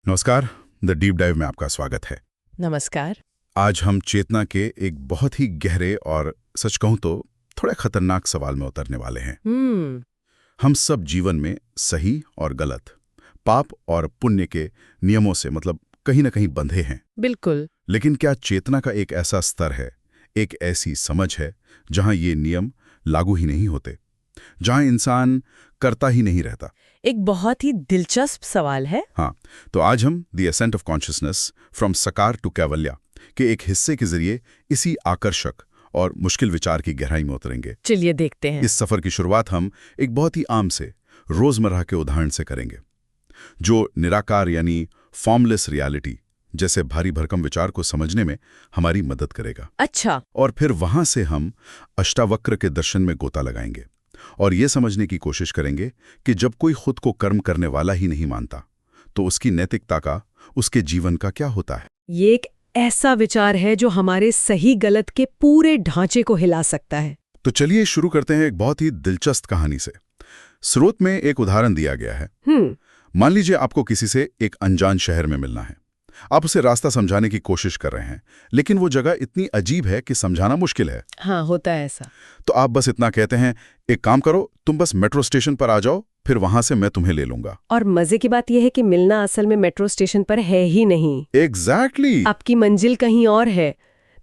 नमस्कार। The deep dive में आपका स्वागत है। नमस्कार। आज हम चेतना के एक बहुत ही गहरे और सच कहूं तो थोड़े खतरनाक सवाल में उतरने वाले हैं। हम सब जीवन में सही और गलत, पाप और पुण्य के नियमों से कहीं ना कहीं बंधे हैं। बिल्कुल। लेकिन क्या चेतना का एक ऐसा स्तर है, एक ऐसी समझ है जहां ये नियम लागू ही नहीं होते, जहां इंसान करता ही नहीं रहता? एक बहुत ही दिलचस्प सवाल है। हाँ, तो आज हम the ascent of consciousness from सकार टू कैवल्या के एक हिस्से के जरिए इसी आकर्षक और मुश्किल विचार की गहराई में उतरेंगे। चलिए देखते हैं। इस सफर की शुरुआत हम एक बहुत ही आम से रोजमर्रा के उदाहरण से करेंगे, जो निराकार यानी फॉर्मलेस रियलिटी जैसे भारी भरकम विचार को समझने में हमारी मदद करेगा। अच्छा। और फिर वहां से हम अष्टावक्र के दर्शन में गोता लगाएंगे और ये समझने की कोशिश करेंगे कि जब कोई खुद को कर्म करने वाला ही नहीं मानता तो उसकी नैतिकता का, उसके जीवन का क्या होता है। ये एक ऐसा विचार है जो हमारे सही गलत के पूरे ढांचे को हिला सकता है। तो चलिए शुरू करते हैं एक बहुत ही दिलचस्प कहानी से। स्रोत में एक उदाहरण दिया गया है। मान लीजिए आपको किसी से एक अनजान शहर में मिलना है। आप उसे रास्ता समझाने की कोशिश कर रहे हैं, लेकिन वो जगह इतनी अजीब है कि समझाना मुश्किल है। हाँ, होता है ऐसा। तो आप बस इतना कहते हैं, एक काम करो, तुम बस मेट्रो स्टेशन पर आ जाओ, फिर वहां से मैं तुम्हें ले लूंगा। और मजे की बात यह है कि मिलना असल में मेट्रो स्टेशन पर है ही नहीं। एग्जैक्टली। आपकी मंजिल कहीं और है।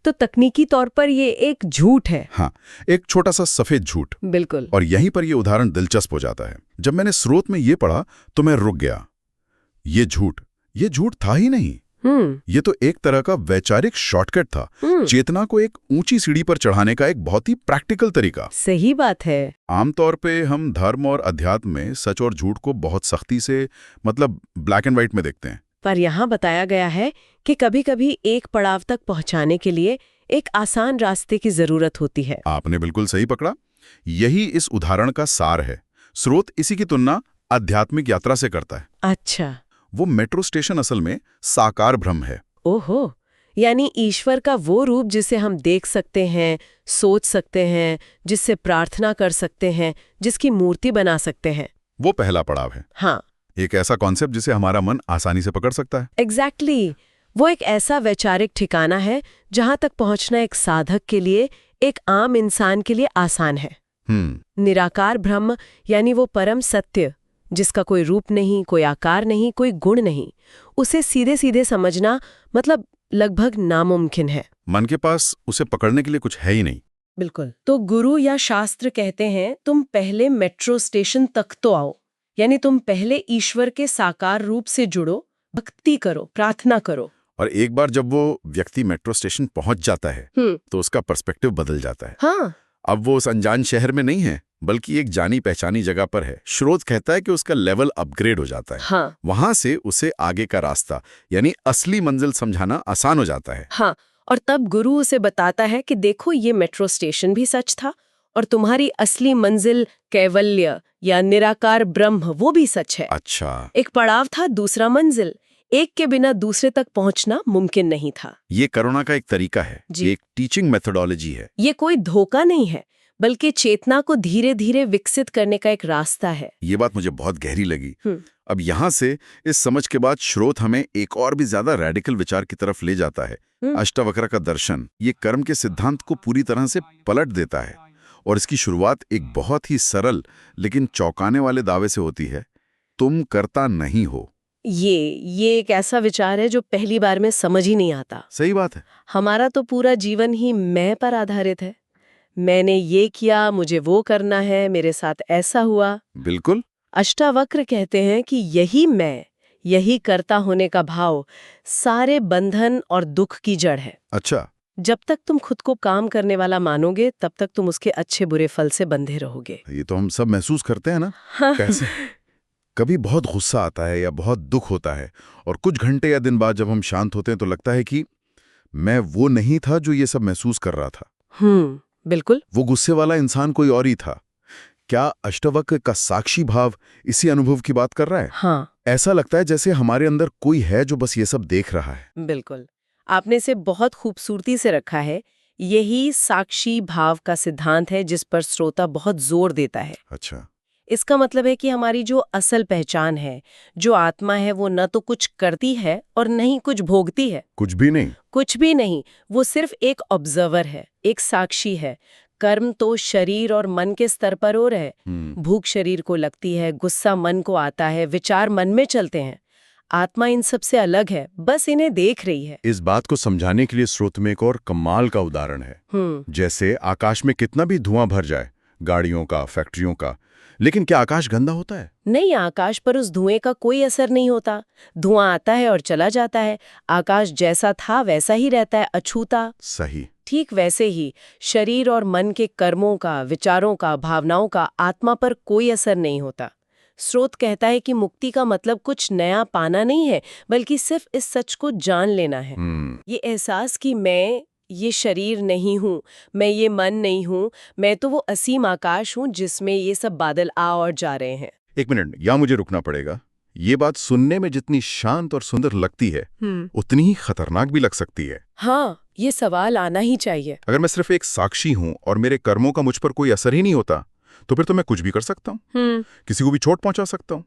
तो तकनीकी तौर पर ये एक झूठ है। हाँ, एक छोटा सा सफेद झूठ। बिल्कुल। और यहीं पर यह उदाहरण दिलचस्प हो जाता है। जब मैंने स्रोत में ये पढ़ा तो मैं रुक गया। ये झूठ था ही नहीं। ये तो एक तरह का वैचारिक शॉर्टकट था, चेतना को एक ऊंची सीढ़ी पर चढ़ाने का एक बहुत ही प्रैक्टिकल तरीका। सही बात है। आमतौर पे हम धर्म और अध्यात्म में सच और झूठ को बहुत सख्ती से ब्लैक एंड व्हाइट में देखते हैं। पर यहाँ बताया गया है कि कभी-कभी एक पड़ाव तक पहुँचाने के लिए एक आसान रास्ते की जरूरत होती है। आपने बिल्कुल सही पकड़ा। यही इस उदाहरण का सार है। स्रोत इसी की तुलना आध्यात्मिक यात्रा से करता है। अच्छा। वो मेट्रो स्टेशन असल में साकार ब्रह्म है। ओहो, यानी ईश्वर का वो रूप जिसे हम देख सकते हैं, सोच सकते हैं, जिससे प्रार्थना कर सकते हैं, जिसकी मूर्ति बना सकते हैं। वो पहला पड़ाव है। हाँ, एक ऐसा कॉन्सेप्ट जिसे हमारा मन आसानी से पकड़ सकता है। एग्जैक्टली। वो एक ऐसा वैचारिक ठिकाना है जहां तक पहुंचना एक साधक के लिए, एक आम इंसान के लिए आसान है। निराकार ब्रह्म यानी वो परम सत्य जिसका कोई रूप नहीं, कोई आकार नहीं, कोई गुण नहीं, उसे सीधे सीधे समझना लगभग नामुमकिन है। मन के पास उसे पकड़ने के लिए कुछ है ही नहीं। बिल्कुल। तो गुरु या शास्त्र कहते हैं तुम पहले मेट्रो स्टेशन तक तो आओ, यानी तुम पहले ईश्वर के साकार रूप से जुड़ो, भक्ति करो, प्रार्थना करो। और एक बार जब वो व्यक्ति मेट्रो स्टेशन पहुंच जाता है तो उसका पर्सपेक्टिव बदल जाता है। हाँ। अब वो उस अनजान शहर में नहीं है, बल्कि एक जानी पहचानी जगह पर है। स्रोत कहता है कि उसका लेवल अपग्रेड हो जाता है। हाँ। वहां से उसे आगे का रास्ता यानी असली मंजिल समझाना आसान हो जाता है। हाँ, और तब गुरु उसे बताता है कि देखो ये मेट्रो स्टेशन भी सच था और तुम्हारी असली मंजिल कैवल्य या निराकार ब्रह्म वो भी सच है। अच्छा। एक पड़ाव था, दूसरा मंजिल। एक के बिना दूसरे तक पहुंचना मुमकिन नहीं था। ये करुणा का एक तरीका है, ये एक टीचिंग मेथोडोलॉजी है। ये कोई धोखा नहीं है, बल्कि चेतना को धीरे धीरे विकसित करने का एक रास्ता है। ये बात मुझे बहुत गहरी लगी। अब यहाँ से इस समझ के बाद स्रोत हमें एक और भी ज्यादा रेडिकल विचार की तरफ ले जाता है। अष्टावक्र का दर्शन ये कर्म के सिद्धांत को पूरी तरह से पलट देता है और इसकी शुरुआत एक बहुत ही सरल लेकिन चौंकाने वाले दावे से होती है, तुम करता नहीं हो। ये एक ऐसा विचार है जो पहली बार में समझ ही नहीं आता। सही बात है। हमारा तो पूरा जीवन ही मैं पर आधारित है। मैंने ये किया, मुझे वो करना है, मेरे साथ ऐसा हुआ। बिल्कुल। अष्टावक्र कहते हैं कि यही मैं, यही कर्ता होने का भाव सारे बंधन और दुख की जड़ है। अच्छा। जब तक तुम खुद को काम करने वाला मानोगे तब तक तुम उसके अच्छे बुरे फल से बंधे रहोगे। ये तो हम सब महसूस करते हैं ना। कैसे कभी बहुत गुस्सा आता है या बहुत दुख होता है और कुछ घंटे या दिन बाद जब हम शांत होते हैं तो लगता है कि मैं वो नहीं था जो ये सब महसूस कर रहा था। बिल्कुल। वो गुस्से वाला इंसान कोई और ही था। क्या अष्टावक्र का साक्षी भाव इसी अनुभव की बात कर रहा है? हाँ। ऐसा लगता है जैसे हमारे अंदर कोई है जो बस ये सब देख रहा है। बिल्कुल, आपने इसे बहुत खूबसूरती से रखा है। यही साक्षी भाव का सिद्धांत है जिस पर श्रोता बहुत जोर देता है। अच्छा। इसका मतलब है कि हमारी जो असल पहचान है, जो आत्मा है, वो न तो कुछ करती है और न ही कुछ भोगती है। कुछ भी नहीं। कुछ भी नहीं, वो सिर्फ एक ऑब्जर्वर है, एक साक्षी है। कर्म तो शरीर और मन के स्तर पर हो रहे। भूख शरीर को लगती है, गुस्सा मन को आता है, विचार मन में चलते हैं। आत्मा इन सब से अलग है, बस इन्हें देख रही है। इस बात को समझाने के लिए स्रोत में एक और कमाल का उदाहरण है। जैसे आकाश में कितना भी धुआं भर जाए, गाड़ियों का, फैक्ट्रियों का, लेकिन क्या आकाश गंदा होता है? नहीं, आकाश पर उस धुएं का कोई असर नहीं होता। धुआं आता है और चला जाता है। आकाश जैसा था वैसा ही रहता है, अछूता। सही। ठीक वैसे ही शरीर और मन के कर्मों का, विचारों का, भावनाओं का आत्मा पर कोई असर नहीं होता। स्रोत कहता है कि मुक्ति का मतलब कुछ नया पाना नहीं है, बल्कि सिर्फ इस सच को जान लेना है। ये एहसास कि मैं ये शरीर नहीं हूँ, मैं ये मन नहीं हूँ, मैं तो वो असीम आकाश हूँ जिसमें ये सब बादल आ और जा रहे हैं। एक मिनट, यहाँ मुझे रुकना पड़ेगा। ये बात सुनने में जितनी शांत और सुंदर लगती है, उतनी ही खतरनाक भी लग सकती है। हाँ, ये सवाल आना ही चाहिए। अगर मैं सिर्फ एक साक्षी हूँ और मेरे कर्मों का मुझ पर कोई असर ही नहीं होता, तो फिर तो मैं कुछ भी कर सकता हूँ, किसी को भी चोट पहुंचा सकता हूँ।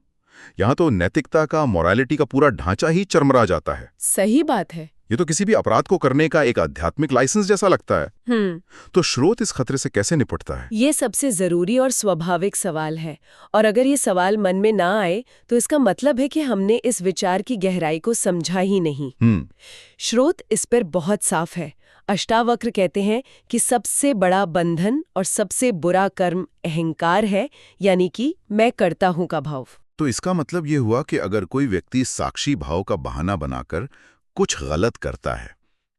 यहाँ तो नैतिकता का, मोरालिटी का पूरा ढांचा ही चरमरा जाता है। सही बात है। ये तो किसी भी अपराध को करने का एक आध्यात्मिक लाइसेंस जैसा लगता है। तो स्रोत इस खतरे से कैसे निपटता है? ये सबसे जरूरी और स्वाभाविक सवाल है, और अगर ये सवाल मन में ना आए तो इसका मतलब है कि हमने इस विचार की गहराई को समझा ही नहीं। स्रोत इस पर बहुत साफ है। अष्टावक्र कहते हैं कि सबसे बड़ा बंधन और सबसे बुरा कर्म अहंकार है, यानी कि मैं करता हूं का भाव। तो इसका मतलब ये हुआ कि अगर कोई व्यक्ति साक्षी भाव का बहाना बनाकर कुछ गलत करता है,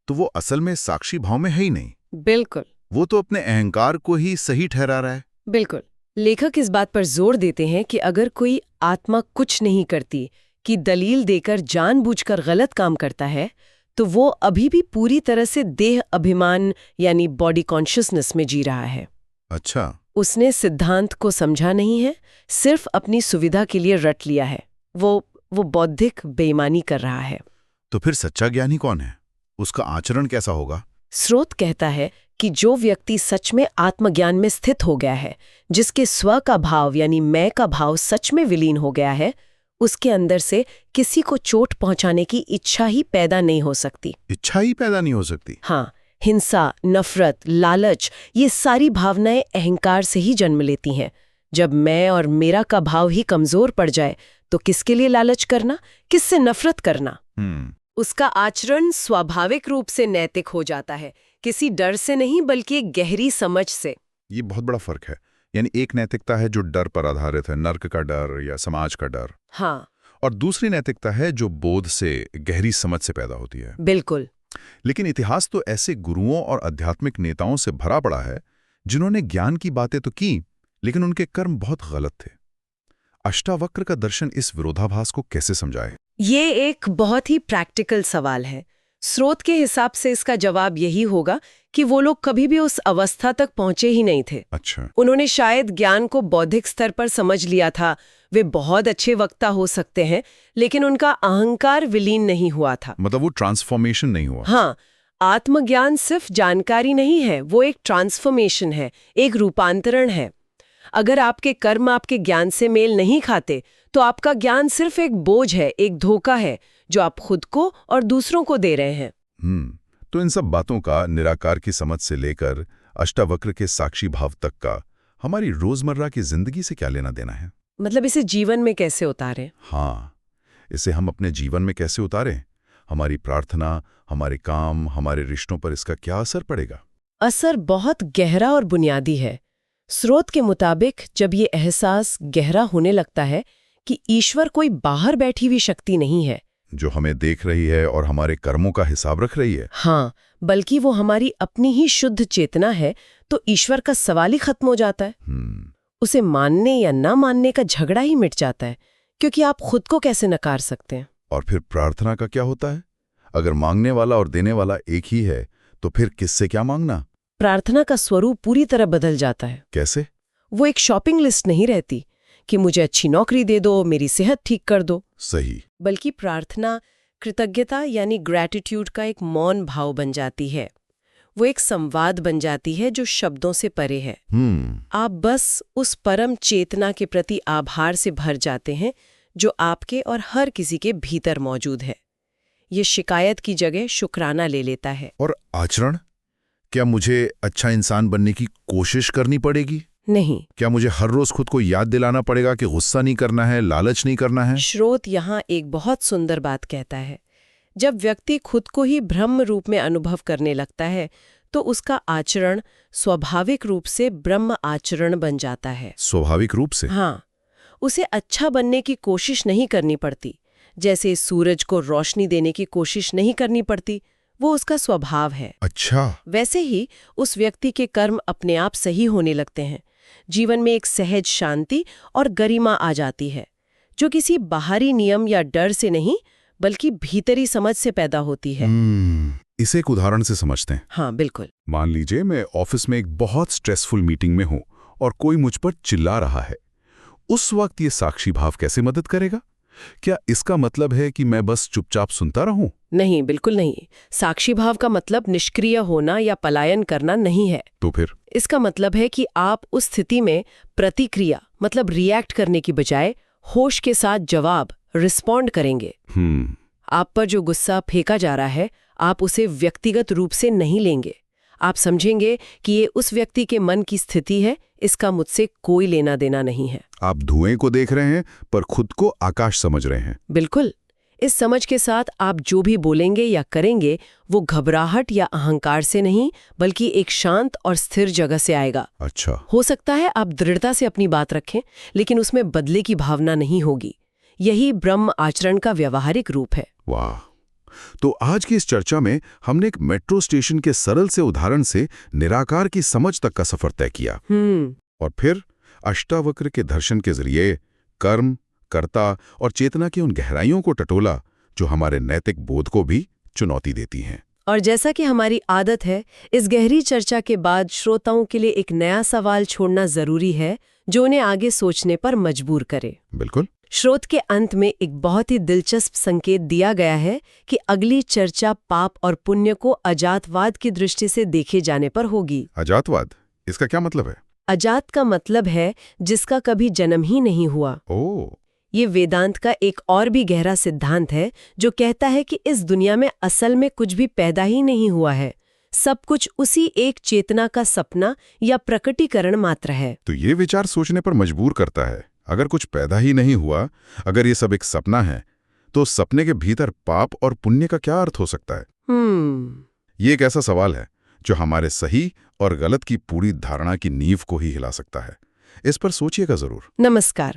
तो वो असल में साक्षी भाव में है ही नहीं। बिल्कुल। वो तो अपने अहंकार को ही सही ठहरा रहा है। बिल्कुल। लेखक इस बात पर जोर देते हैं कि अगर कोई आत्मा कुछ नहीं करती, कि दलील देकर जानबूझकर गलत काम करता है, तो वो अभी भी पूरी तरह से देह अभिमान यानी बॉडी कॉन्शियसनेस में जी रहा है। अच्छा। उसने सिद्धांत को समझा नहीं है, सिर्फ अपनी सुविधा के लिए रट लिया है। वो बौद्धिक बेईमानी कर रहा है। तो फिर सच्चा ज्ञानी कौन है? उसका आचरण कैसा होगा? स्रोत कहता है कि जो व्यक्ति सच में आत्मज्ञान में स्थित हो गया है, जिसके स्व का भाव यानी मैं का भाव सच में विलीन हो गया है, उसके अंदर से किसी को चोट पहुंचाने की इच्छा ही पैदा नहीं हो सकती। इच्छा ही पैदा नहीं हो सकती? हाँ, हिंसा, नफरत, लालच, ये सारी भावनाएं अहंकार से ही जन्म लेती हैं। जब मैं और मेरा का भाव ही कमजोर पड़ जाए, तो किसके लिए लालच करना, किससे नफरत करना? उसका आचरण स्वाभाविक रूप से नैतिक हो जाता है, किसी डर से नहीं बल्कि एक गहरी समझ से। ये बहुत बड़ा फर्क है। यानी एक नैतिकता है जो डर पर आधारित है, नर्क का डर या समाज का डर। हाँ। और दूसरी नैतिकता है जो बोध से, गहरी समझ से पैदा होती है। बिल्कुल। लेकिन इतिहास तो ऐसे गुरुओं और आध्यात्मिक नेताओं से भरा पड़ा है जिन्होंने ज्ञान की बातें तो की, लेकिन उनके कर्म बहुत गलत थे। अष्टावक्र का दर्शन इस विरोधाभास को कैसे समझाए? ये एक बहुत ही प्रैक्टिकल सवाल है। स्रोत के हिसाब से इसका जवाब यही होगा कि वो लोग कभी भी उस अवस्था तक पहुंचे ही नहीं थे। अच्छा। उन्होंने शायद ज्ञान को बौद्धिक स्तर पर समझ लिया था, वे बहुत अच्छे वक्ता हो सकते हैं, लेकिन उनका अहंकार विलीन नहीं हुआ था। मतलब वो ट्रांसफॉर्मेशन नहीं हुआ। हाँ, आत्मज्ञान सिर्फ जानकारी नहीं है, वो एक ट्रांसफॉर्मेशन है, एक रूपांतरण है। अगर आपके कर्म आपके ज्ञान से मेल नहीं खाते, तो आपका ज्ञान सिर्फ एक बोझ है, एक धोखा है जो आप खुद को और दूसरों को दे रहे हैं। तो इन सब बातों का निराकार की समझ से लेकर अष्टावक्र के साक्षी भाव तक का हमारी रोजमर्रा की जिंदगी से क्या लेना देना है? मतलब इसे जीवन में कैसे उतारें? हाँ, इसे हम अपने जीवन में कैसे उतारें? हमारी प्रार्थना, हमारे काम, हमारे रिश्तों पर इसका क्या असर पड़ेगा? असर बहुत गहरा और बुनियादी है। स्रोत के मुताबिक जब ये एहसास गहरा होने लगता है कि ईश्वर कोई बाहर बैठी हुई शक्ति नहीं है जो हमें देख रही है और हमारे कर्मों का हिसाब रख रही है, हाँ, बल्कि वो हमारी अपनी ही शुद्ध चेतना है, तो ईश्वर का सवाल ही खत्म हो जाता है। उसे मानने या ना मानने का झगड़ा ही मिट जाता है, क्योंकि आप खुद को कैसे नकार सकते हैं? और फिर प्रार्थना का क्या होता है? अगर मांगने वाला और देने वाला एक ही है, तो फिर किससे क्या मांगना? प्रार्थना का स्वरूप पूरी तरह बदल जाता है। कैसे? वो एक शॉपिंग लिस्ट नहीं रहती कि मुझे अच्छी नौकरी दे दो, मेरी सेहत ठीक कर दो। सही। बल्कि प्रार्थना कृतज्ञता यानी ग्रैटिट्यूड का एक मौन भाव बन जाती है। वो एक संवाद बन जाती है जो शब्दों से परे है। आप बस उस परम चेतना के प्रति आभार से भर जाते हैं जो आपके और हर किसी के भीतर मौजूद है। ये शिकायत की जगह शुक्राना ले लेता है। और आचरण? क्या मुझे अच्छा इंसान बनने की कोशिश करनी पड़ेगी? नहीं। क्या मुझे हर रोज खुद को याद दिलाना पड़ेगा कि गुस्सा नहीं करना है, लालच नहीं करना है? श्रोत यहाँ एक बहुत सुंदर बात कहता है। जब व्यक्ति खुद को ही ब्रह्म रूप में अनुभव करने लगता है तो उसका आचरण स्वाभाविक रूप से ब्रह्म आचरण बन जाता है। स्वाभाविक रूप से? हाँ, उसे अच्छा बनने की कोशिश नहीं करनी पड़ती। जैसे सूरज को रोशनी देने की कोशिश नहीं करनी पड़ती, वो उसका स्वभाव है। अच्छा। वैसे ही उस व्यक्ति के कर्म अपने आप सही होने लगते हैं। जीवन में एक सहज शांति और गरिमा आ जाती है जो किसी बाहरी नियम या डर से नहीं बल्कि भीतरी समझ से पैदा होती है। इसे एक उदाहरण से समझते हैं। हाँ बिल्कुल। मान लीजिए मैं ऑफिस में एक बहुत स्ट्रेसफुल मीटिंग में हूं और कोई मुझ पर चिल्ला रहा है। उस वक्त ये साक्षी भाव कैसे मदद करेगा? क्या इसका मतलब है कि मैं बस चुपचाप सुनता रहूं? नहीं, बिल्कुल नहीं। साक्षी भाव का मतलब निष्क्रिय होना या पलायन करना नहीं है। तो फिर? इसका मतलब है कि आप उस स्थिति में प्रतिक्रिया मतलब रिएक्ट करने की बजाय होश के साथ जवाब रिस्पॉन्ड करेंगे। आप पर जो गुस्सा फेंका जा रहा है, आप उसे व्यक्तिगत रूप से नहीं लेंगे। आप समझेंगे कि ये उस व्यक्ति के मन की स्थिति है, इसका मुझसे कोई लेना देना नहीं है। आप धुएं को देख रहे हैं पर खुद को आकाश समझ रहे हैं। बिल्कुल। इस समझ के साथ आप जो भी बोलेंगे या करेंगे वो घबराहट या अहंकार से नहीं बल्कि एक शांत और स्थिर जगह से आएगा। अच्छा। हो सकता है आप दृढ़ता से अपनी बात रखें लेकिन उसमें बदले की भावना नहीं होगी। यही ब्रह्म आचरण का व्यवहारिक रूप है। वाह। तो आज की इस चर्चा में हमने एक मेट्रो स्टेशन के सरल से उदाहरण से निराकार की समझ तक का सफर तय किया। और फिर अष्टावक्र के दर्शन के जरिए कर्म, कर्ता और चेतना की उन गहराइयों को टटोला जो हमारे नैतिक बोध को भी चुनौती देती हैं। और जैसा कि हमारी आदत है, इस गहरी चर्चा के बाद श्रोताओं के लिए एक नया सवाल छोड़ना जरूरी है जो उन्हें आगे सोचने पर मजबूर करे। बिल्कुल। श्रोत के अंत में एक बहुत ही दिलचस्प संकेत दिया गया है कि अगली चर्चा पाप और पुण्य को अजातवाद की दृष्टि से देखे जाने पर होगी। अजातवाद? इसका क्या मतलब है? अजात का मतलब है जिसका कभी जन्म ही नहीं हुआ। ओह। ये वेदांत का एक और भी गहरा सिद्धांत है जो कहता है कि इस दुनिया में असल में कुछ भी पैदा ही नहीं हुआ है। सब कुछ उसी एक चेतना का सपना या प्रकटीकरण मात्र है। तो ये विचार सोचने पर मजबूर करता है। अगर कुछ पैदा ही नहीं हुआ, अगर ये सब एक सपना है, तो सपने के भीतर पाप और पुण्य का क्या अर्थ हो सकता है? ये एक ऐसा सवाल है जो हमारे सही और गलत की पूरी धारणा की नींव को ही हिला सकता है। इस पर सोचिएगा जरूर। नमस्कार।